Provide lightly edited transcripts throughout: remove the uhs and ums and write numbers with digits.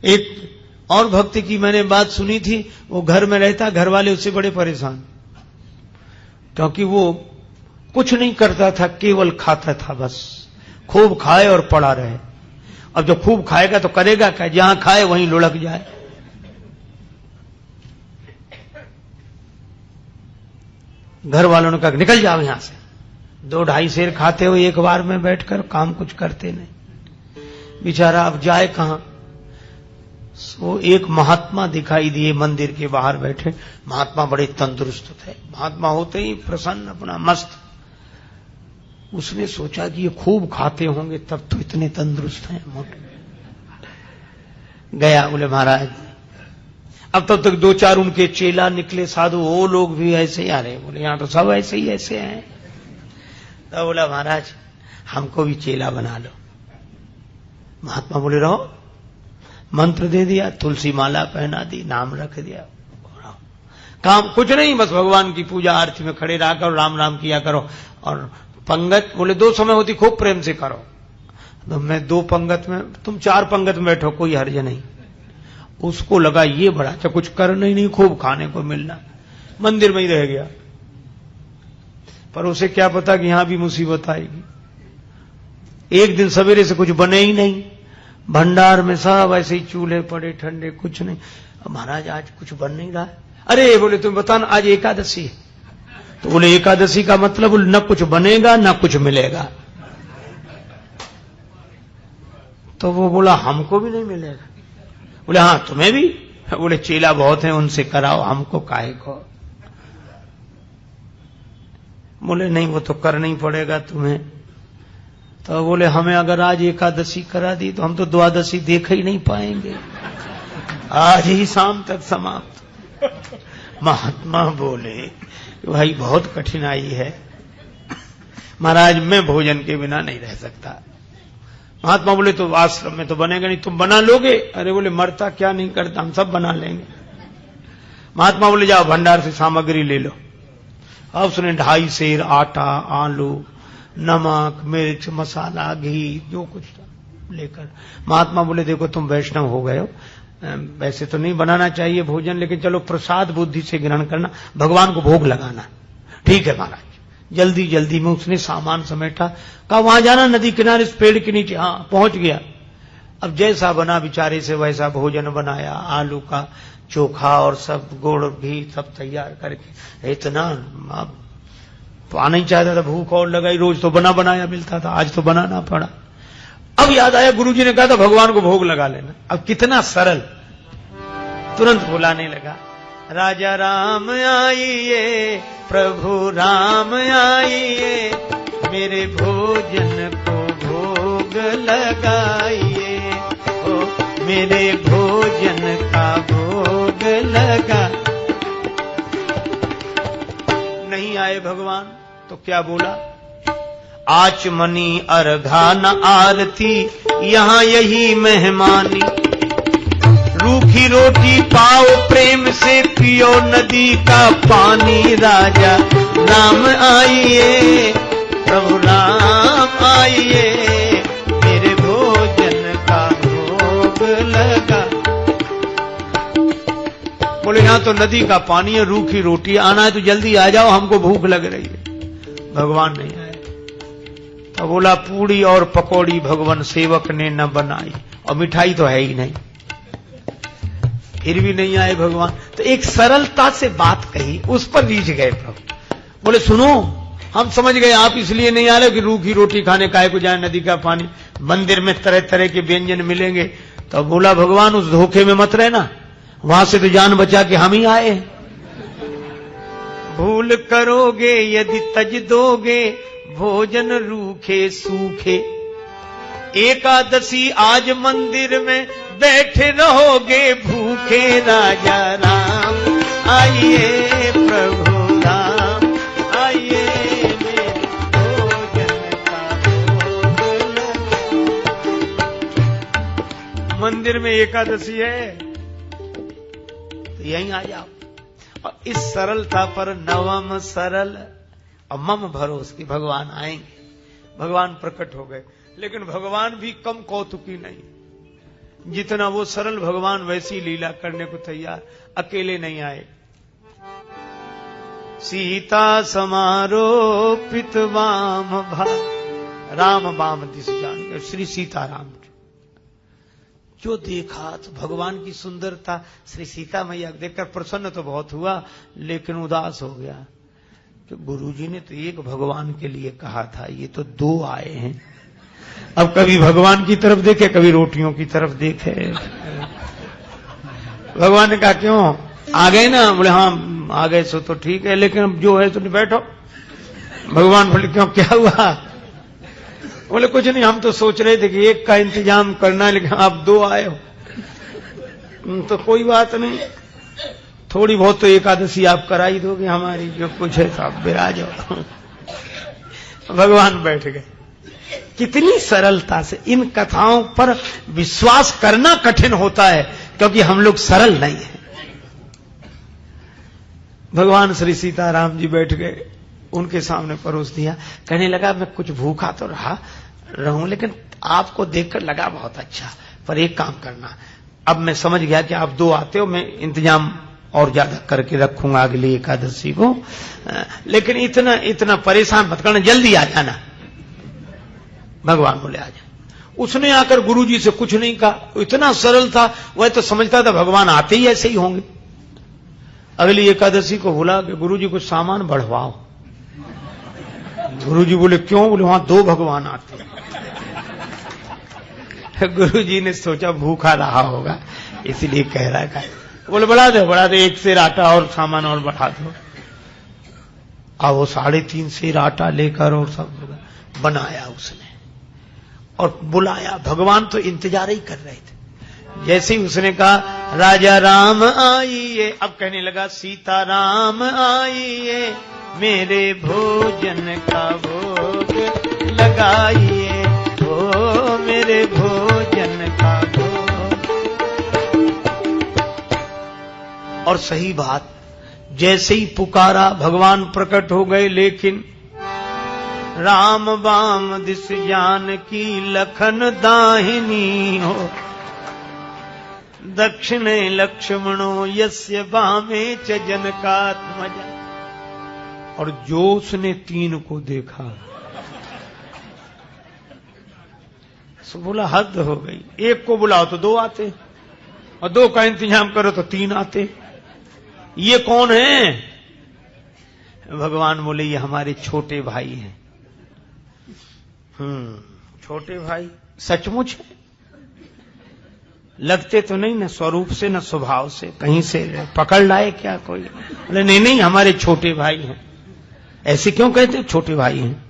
एक और भक्त की मैंने बात सुनी थी, वो घर में रहता, घर वाले उससे बड़े परेशान, क्योंकि वो कुछ नहीं करता था, केवल खाता था, बस खूब खाए और पड़ा रहे। अब जो खूब खाएगा तो करेगा क्या, जहां खाए वहीं लुढ़क जाए। घर वालों ने कहा निकल जाओ यहां से, 2-2.5 सेर खाते हो एक बार में बैठकर, काम कुछ करते नहीं। बेचारा अब जाए कहां। सो एक महात्मा दिखाई दिए मंदिर के बाहर बैठे। महात्मा बड़े तंदुरुस्त थे, महात्मा होते ही प्रसन्न, अपना मस्त। उसने सोचा कि ये खूब खाते होंगे तब तो इतने तंदुरुस्त हैं, मोटे। गया, बोले महाराज, अब तब तक 2-4 उनके चेला निकले साधु, वो लोग भी ऐसे ही आ रहे। बोले यहां तो सब ऐसे ही ऐसे हैं। तो बोला महाराज हमको भी चेला बना लो। महात्मा बोले रहो। मंत्र दे दिया, तुलसी माला पहना दी, नाम रख दिया, काम कुछ नहीं, बस भगवान की पूजा आरती में खड़े रहा करो, राम राम किया करो। और पंगत बोले 2 समय होती, खूब प्रेम से करो। तो मैं 2 पंगत में, तुम 4 पंगत में बैठो, कोई हर्ज नहीं। उसको लगा ये बड़ा अच्छा, कुछ करना ही नहीं, खूब खाने को मिलना, मंदिर में ही रह गया। पर उसे क्या पता कि यहां भी मुसीबत आएगी। एक दिन सवेरे से कुछ बने ही नहीं, भंडार में सब ऐसे ही चूल्हे पड़े ठंडे, कुछ नहीं। महाराज आज कुछ बन नहीं रहा है। अरे बोले तुम बताना, आज एकादशी है। तो बोले एकादशी का मतलब न कुछ बनेगा न कुछ मिलेगा। तो वो बोला हमको भी नहीं मिलेगा। बोले हाँ तुम्हें भी। बोले चेला बहुत हैं, उनसे कराओ, हमको काहे को। बोले नहीं वो तो करना ही पड़ेगा तुम्हें। तो बोले हमें अगर आज एकादशी करा दी तो हम तो द्वादशी देख ही नहीं पाएंगे, आज ही शाम तक समाप्त। महात्मा बोले भाई बहुत कठिनाई है महाराज, मैं भोजन के बिना नहीं रह सकता। महात्मा बोले तो आश्रम में तो बनेगा नहीं, तुम बना लोगे? अरे बोले मरता क्या नहीं करता, हम सब बना लेंगे। महात्मा बोले जाओ भंडार से सामग्री ले लो। अब उसने 2.5 सेर आटा, आलू, नमक, मिर्च, मसाला, घी, जो कुछ था लेकर। महात्मा बोले देखो तुम वैष्णव हो गए हो, वैसे तो नहीं बनाना चाहिए भोजन, लेकिन चलो प्रसाद बुद्धि से ग्रहण करना, भगवान को भोग लगाना। ठीक है महाराज। जल्दी जल्दी में उसने सामान समेटा, कहा वहां जाना नदी किनारे, इस पेड़ के नीचे। हाँ पहुंच गया। अब जैसा बना बेचारे से वैसा भोजन बनाया, आलू का चोखा और सब गुड़ घी सब तैयार करके। इतना पाना ही चाहता था, भूख और लगाई, रोज तो बना बनाया मिलता था, आज तो बनाना पड़ा। अब याद आया गुरुजी ने कहा था भगवान को भोग लगा लेना। अब कितना सरल, तुरंत बुलाने लगा, राजा राम आइए, प्रभु राम आइए, मेरे भोजन को भोग लगाइए, ओ मेरे भोजन का भोग लगा। नहीं आए भगवान तो क्या बोला, आचमनी अर्घा न आरती, यहां यही मेहमानी, रूखी रोटी पाओ प्रेम से, पियो नदी का पानी, राजा राम आइए, प्रभु राम आइए, मेरे भोजन का भोग लगा। बोले यहां तो नदी का पानी है, रूखी रोटी, आना है तो जल्दी आ जाओ, हमको भूख लग रही है। भगवान नहीं आए। तो बोला पूड़ी और पकौड़ी भगवान सेवक ने न बनाई, और मिठाई तो है ही नहीं। फिर भी नहीं आए भगवान। तो एक सरलता से बात कही, उस पर रीझ गए प्रभु। बोले सुनो, हम समझ गए आप इसलिए नहीं आ रहे कि रूखी रोटी खाने काहे को जाए, नदी का पानी, मंदिर में तरह तरह के व्यंजन मिलेंगे। तो बोला भगवान उस धोखे में मत रहना, वहां से तो जान बचा के हम ही आए। भूल करोगे यदि तज दोगे, भोजन रूखे सूखे, एकादशी आज मंदिर में बैठे रहोगे भूखे, राजा राम आइए, प्रभु राम आइए, मेरे भोजन का भोग लगा। मंदिर में एकादशी है तो यहीं आ जाओ। और इस सरलता पर नवम सरल और मम भरोस की भगवान आएंगे। भगवान प्रकट हो गए, लेकिन भगवान भी कम कौतुकी नहीं। जितना वो सरल भगवान वैसी लीला करने को तैयार, अकेले नहीं आए। सीता समारोपित वाम भा, राम वाम दिस जान, श्री सीताराम जो देखा तो भगवान की सुंदरता, श्री सीता मैया देखकर प्रसन्न तो बहुत हुआ, लेकिन उदास हो गया कि गुरुजी ने तो एक भगवान के लिए कहा था, ये तो दो आए हैं। अब कभी भगवान की तरफ देखे, कभी रोटियों की तरफ देखे। भगवान ने कहा क्यों आ गए ना? बोले हाँ आ गए सो तो ठीक है, लेकिन अब जो है तो बैठो। भगवान बोले क्यों, क्या हुआ? बोले कुछ नहीं, हम तो सोच रहे थे कि एक का इंतजाम करना है, लेकिन आप दो आए हो तो कोई बात नहीं, थोड़ी बहुत तो एकादशी आप करा ही दोगे हमारी, जो कुछ है तो आप विराज हो। भगवान बैठ गए। कितनी सरलता से इन कथाओं पर विश्वास करना कठिन होता है, क्योंकि हम लोग सरल नहीं हैं। भगवान श्री सीताराम जी बैठ गए, उनके सामने परोस दिया। कहने लगा मैं कुछ भूखा तो रहूं, लेकिन आपको देखकर लगा बहुत अच्छा, पर एक काम करना, अब मैं समझ गया कि आप दो आते हो, मैं इंतजाम और ज्यादा करके रखूंगा अगली एकादशी को, लेकिन इतना परेशान मत करना, जल्दी आ जाना। भगवान बोले आ जा। उसने आकर गुरुजी से कुछ नहीं कहा, इतना सरल था, वह तो समझता था भगवान आते ही ऐसे ही होंगे। अगली एकादशी को बोला कि गुरुजी कुछ सामान बढ़वाओ। गुरुजी बोले क्यों? बोले वहां दो भगवान आते हैं। गुरुजी ने सोचा भूखा रहा होगा इसलिए कह रहा है। बोले बढ़ा दो, एक सेर आटा और सामान और बढ़ा दो। अब वो 3.5 सेर आटा लेकर और सब बनाया उसने और बुलाया। भगवान तो इंतजार ही कर रहे थे। जैसे ही उसने कहा राजा राम आइए, अब कहने लगा सीता राम आइए, मेरे भोजन का भोग लगाइए, ओ मेरे भोजन का भोग। और सही बात, जैसे ही पुकारा भगवान प्रकट हो गए, लेकिन राम बाम दिस जानकी लखन दाहिनी हो, दक्षिणे लक्ष्मणो यस्य बामे च जनकात्मजा। और जो उसने 3 को देखा सो बोला हद हो गई, एक को बुलाओ तो 2 आते, और 2 का इंतजाम करो तो 3 आते, ये कौन है? भगवान बोले ये हमारे छोटे भाई हैं। छोटे भाई सचमुच है? लगते तो नहीं न स्वरूप से न स्वभाव से, कहीं से पकड़ लाए क्या कोई? बोले नहीं हमारे छोटे भाई हैं। ऐसे क्यों कहते? छोटे भाई हैं।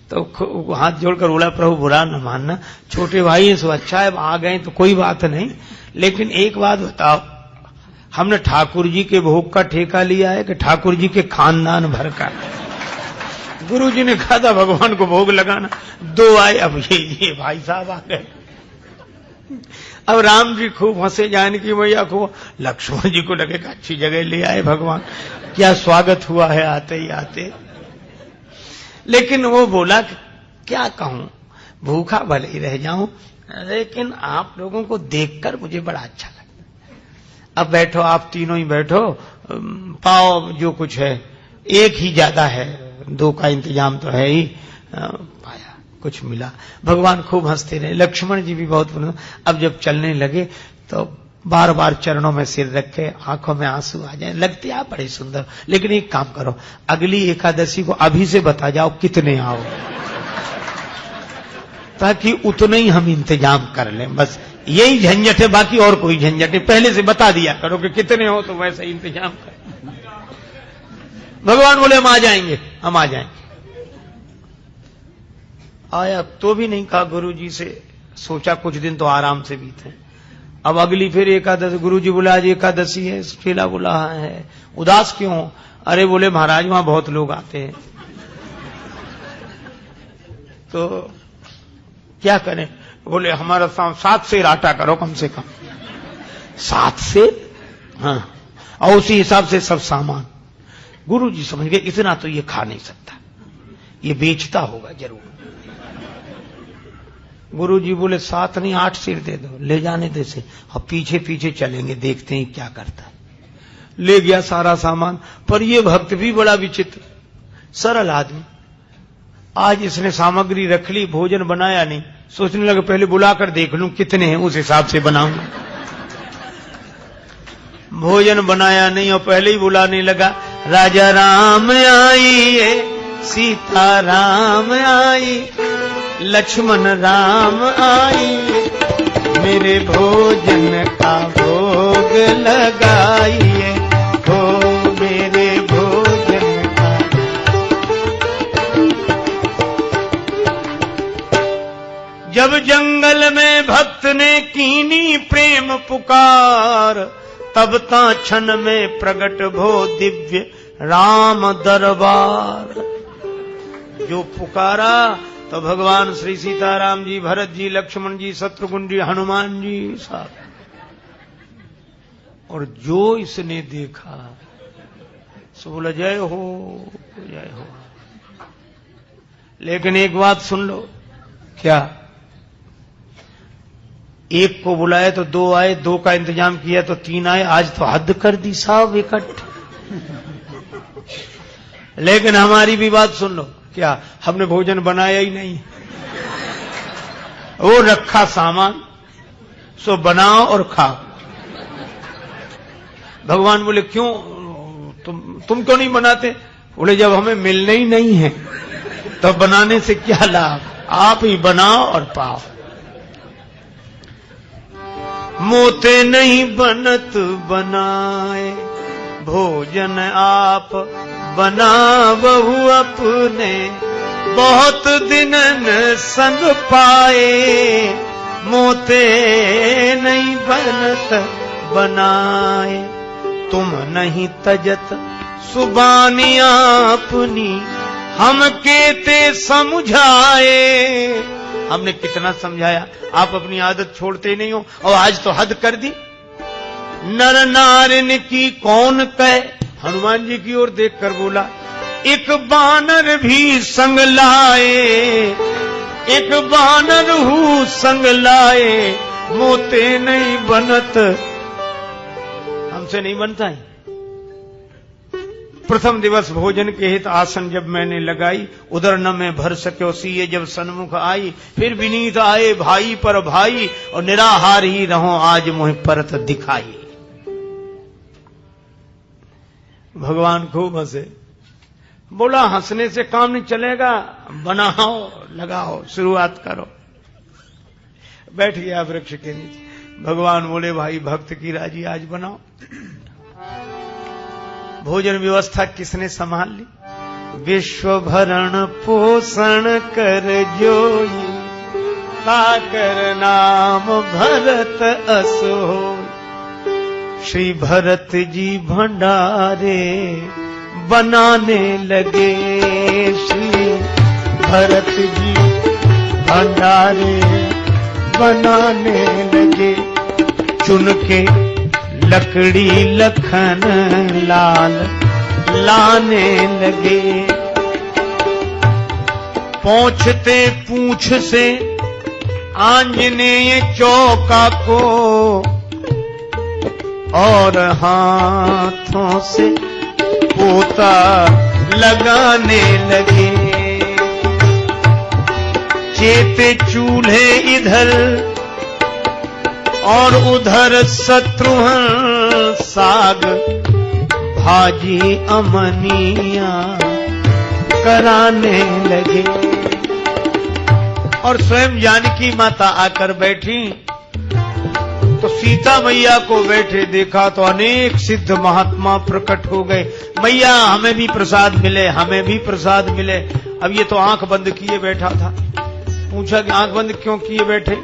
तो हाथ जोड़कर बोला प्रभु बुरा न मानना, छोटे भाई हैं सो अच्छा है, आ गए तो कोई बात नहीं, लेकिन एक बात बताओ, हमने ठाकुर जी के भोग का ठेका लिया है कि ठाकुर जी के खानदान भर का? गुरु जी ने कहा था भगवान को भोग लगाना, 2 आए, अब ये भाई साहब आ गए। अब राम जी खूब हंसे, जानकी मैया खूब, लक्ष्मण जी को लगे कि अच्छी जगह ले आए भगवान, क्या स्वागत हुआ है आते ही आते। लेकिन वो बोला क्या कहूं, भूखा भले ही रह जाऊं, लेकिन आप लोगों को देखकर मुझे बड़ा अच्छा लगा। अब बैठो, आप तीनों ही बैठो, पाओ जो कुछ है, एक ही ज्यादा है, 2 का इंतजाम तो है ही। पाया कुछ मिला। भगवान खूब हंसते रहे, लक्ष्मण जी भी बहुत। अब जब चलने लगे तो बार बार चरणों में सिर रखे, आंखों में आंसू आ जाए, लगते आप बड़े सुंदर। लेकिन एक काम करो, अगली एकादशी को अभी से बता जाओ कितने आओ, ताकि उतने ही हम इंतजाम कर लें। बस यही झंझट है, बाकी और कोई झंझट है। पहले से बता दिया करो कि कितने हो, तो वैसे ही इंतजाम कर। भगवान बोले हम आ जाएंगे, हम आ जाएंगे। आया तो भी नहीं कहा गुरु जी से, सोचा कुछ दिन तो आराम से बीते। अब अगली फिर एकादशी, गुरु जी बोला आज एकादशी है, ठेला बोला है, उदास क्यों? अरे बोले महाराज वहां बहुत लोग आते हैं, तो क्या करें? बोले हमारा 7 सेर आटा करो कम से कम। 7 सेर? हाँ, और उसी हिसाब से सब सामान। गुरु जी समझ गए इतना तो ये खा नहीं सकता, ये बेचता होगा जरूर। गुरुजी बोले 7 नहीं 8 सिर दे दो, ले जाने दे से, अब पीछे पीछे चलेंगे, देखते हैं क्या करता है। ले गया सारा सामान। पर ये भक्त भी बड़ा विचित्र, सरल आदमी। आज इसने सामग्री रख ली, भोजन बनाया नहीं, सोचने लगा पहले बुलाकर देख लूं कितने हैं, उस हिसाब से बनाऊंगा। भोजन बनाया नहीं और पहले ही बुलाने लगा, राजा राम आइए, सीता राम आई, लक्ष्मण राम आइए, मेरे भोजन का भोग लगाइए, हो मेरे भोजन का। जब जंगल में भक्त ने कीनी प्रेम पुकार, तब ता क्षण में प्रगट भो दिव्य राम दरबार। जो पुकारा तो भगवान श्री सीताराम जी, भरत जी, लक्ष्मण जी, शत्रुघ्न जी, हनुमान जी साहब। और जो इसने देखा सो बोला जय हो जय हो। लेकिन एक बात सुन लो, क्या? एक को बुलाए तो 2 आए, 2 का इंतजाम किया तो 3 आए, आज तो हद कर दी साहब इकट्ठे। लेकिन हमारी भी बात सुन लो, क्या हमने भोजन बनाया ही नहीं, वो रखा सामान, सो बनाओ और खाओ। भगवान बोले क्यों, तुम क्यों नहीं बनाते? बोले जब हमें मिलने ही नहीं है तो बनाने से क्या लाभ, आप ही बनाओ और पाओ। मोते नहीं बनत बनाए, भोजन आप बना बहु अपने, बहुत दिनन संग पाए, मोते नहीं बनत बनाए, तुम नहीं तजत सुबानी अपनी, हम केते समझाए। हमने कितना समझाया, आप अपनी आदत छोड़ते नहीं हो, और आज तो हद कर दी। नर नारिन की कौन कहे, हनुमान जी की ओर देखकर बोला, एक बानर भी संग लाए, एक बानर हूँ संग लाए, मोते नहीं बनत, हमसे नहीं बनता है। प्रथम दिवस भोजन के हित आसन जब मैंने लगाई, उधर न मैं भर सके सीए जब सन्मुख आई, फिर विनीत आए भाई पर भाई, और निराहार ही रहो आज मुझे परत दिखाई। भगवान खूब हंसे, बोला हंसने से काम नहीं चलेगा, बनाओ लगाओ शुरुआत करो। बैठ गया वृक्ष के नीचे। भगवान बोले भाई भक्त की राजी आज बनाओ। भोजन व्यवस्था किसने संभाल ली? विश्व भरण पोषण कर जोई, ताकर नाम भरत असो। श्री भरत जी भंडारे बनाने लगे, श्री भरत जी भंडारे बनाने लगे। चुन के लकड़ी लखन लाल लाने लगे, पहुंचते पूंछ से आंजनेय चौका को, और हाथों से पोता लगाने लगे। चेते चूल्हे इधर और उधर शत्रुघ्न साग, भाजी अमनिया कराने लगे। और स्वयं जानकी माता आकर बैठी तो सीता मैया को बैठे देखा तो अनेक सिद्ध महात्मा प्रकट हो गए। मैया हमें भी प्रसाद मिले, हमें भी प्रसाद मिले। अब ये तो आंख बंद किए बैठा था। पूछा कि आंख बंद क्यों किए बैठे?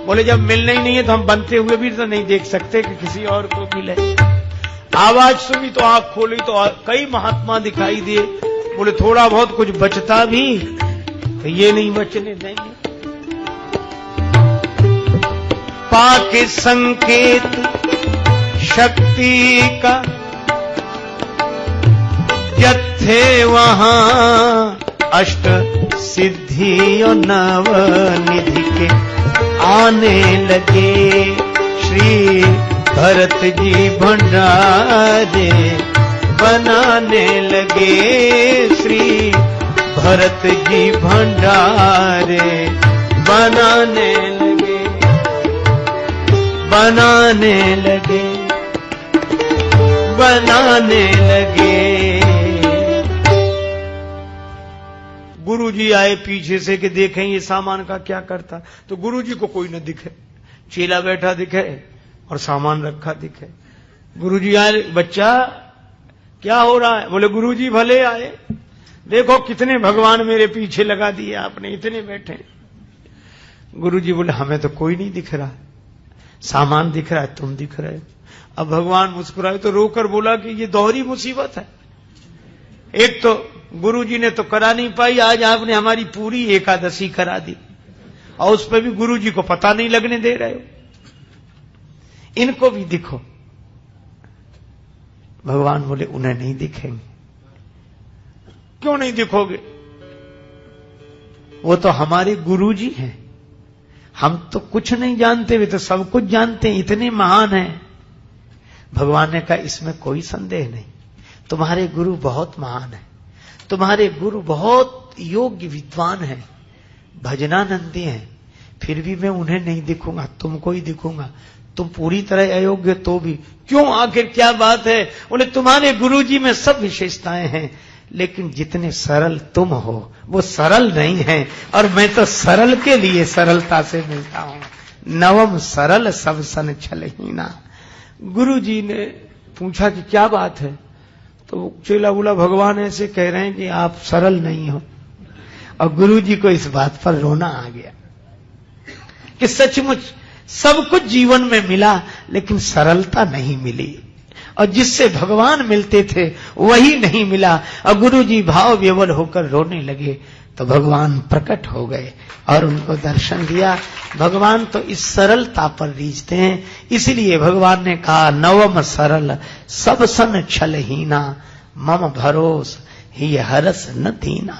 बोले जब मिलना ही नहीं है तो हम बनते हुए भी तो नहीं देख सकते कि किसी और को मिले। आवाज सुनी तो आंख खोली तो कई महात्मा दिखाई दिए। बोले थोड़ा बहुत कुछ बचता भी तो ये नहीं बचने देंगे। पाके संकेत शक्ति का जत्थे वहां अष्ट सिद्धि और नव निधि के आने लगे। श्री भरत जी भंडारे बनाने लगे। श्री भरत जी भंडारे बनाने लगे, बनाने लगे, बनाने लगे। गुरुजी आए पीछे से कि देखें ये सामान का क्या करता, तो गुरुजी को कोई न दिखे, चेला बैठा दिखे और सामान रखा दिखे। गुरुजी आए, बच्चा क्या हो रहा है? बोले गुरुजी भले आए, देखो कितने भगवान मेरे पीछे लगा दिए आपने, इतने बैठे। गुरुजी बोले हमें तो कोई नहीं दिख रहा, सामान दिख रहा है, तुम दिख रहे हो। अब भगवान मुस्कुराए तो रोकर बोला कि ये दोहरी मुसीबत है। एक तो गुरुजी ने तो करा नहीं पाई, आज आपने हमारी पूरी एकादशी करा दी और उस पर भी गुरुजी को पता नहीं लगने दे रहे हो। इनको भी दिखो। भगवान बोले उन्हें नहीं दिखेंगे। क्यों नहीं दिखोगे? वो तो हमारे गुरुजी हैं, हम तो कुछ नहीं जानते, वे तो सब कुछ जानते हैं, इतने महान हैं। भगवान ने कहा इसमें कोई संदेह नहीं, तुम्हारे गुरु बहुत महान है, तुम्हारे गुरु बहुत योग्य विद्वान हैं, भजनानंदी हैं, फिर भी मैं उन्हें नहीं दिखूंगा, तुमको ही दिखूंगा। तुम पूरी तरह अयोग्य तो भी। क्यों, आखिर क्या बात है? बोले तुम्हारे गुरुजी में सब विशेषताएं हैं, लेकिन जितने सरल तुम हो वो सरल नहीं है, और मैं तो सरल के लिए सरलता से मिलता हूं। नवम सरल सब सन छलहीना। गुरुजी ने पूछा कि क्या बात है? तो चेला बोला भगवान ऐसे कह रहे हैं कि आप सरल नहीं हो। और गुरुजी को इस बात पर रोना आ गया कि सचमुच सब कुछ जीवन में मिला, लेकिन सरलता नहीं मिली, और जिससे भगवान मिलते थे वही नहीं मिला। और गुरुजी भाव विवल होकर रोने लगे तो भगवान प्रकट हो गए और उनको दर्शन दिया। भगवान तो इस सरलता पर रीझते हैं, इसलिए भगवान ने कहा नवम सरल सब सन छलहीना, मम भरोस ही हरस न दीना।